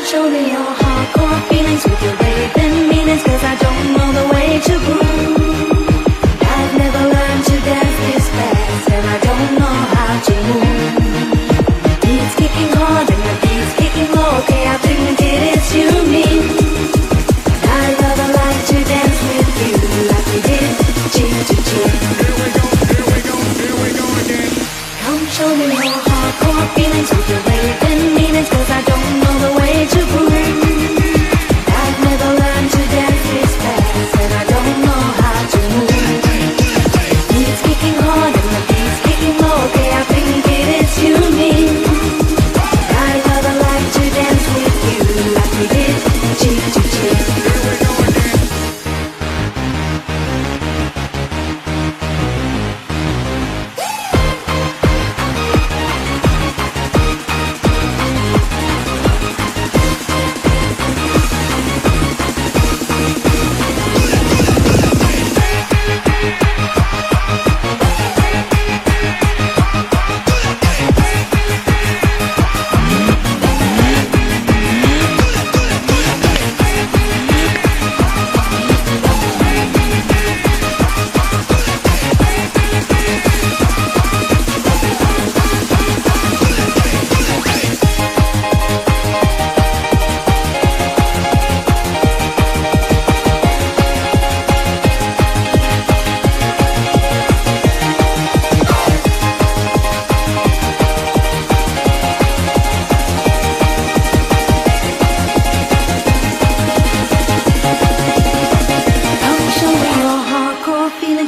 show me your hardcore feelings with your raving meanings, 'cause I don't know the way to groove. I've never learned to dance this fast, and I don't know how to move. The beat's kicking hard and the beat's kicking low. Okay, I think it is you mean. I'd rather like to dance with you like we did cheek to cheek. Here we go, here we go, here we go again. Come show me your hardcore feelings with your raving meanings, 'cause I don't know the way to groove. I've never learned to dance this fast, and I don't know how to move. Beat's kicking hard and the beat's kicking low. Okay, I think it is you mean. I'd rather like to dance with you like we did cheek to cheek. Here we go again.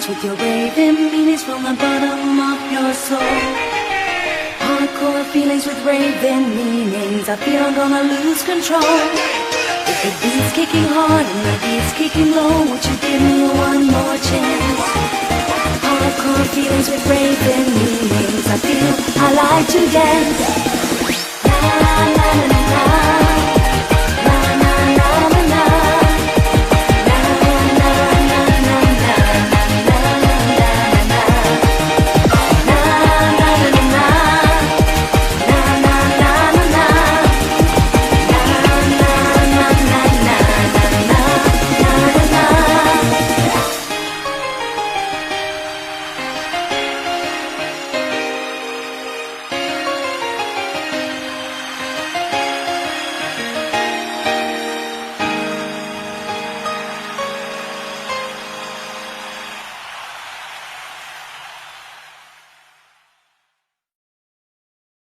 With your raving meanings from the bottom of your soul. Hardcore feelings with raving meanings. I feel I'm gonna lose control. If the beat's kicking hard and the beat's kicking low, would you give me one more chance? Hardcore feelings with raving meanings. I feel I like to dance. La la la la la.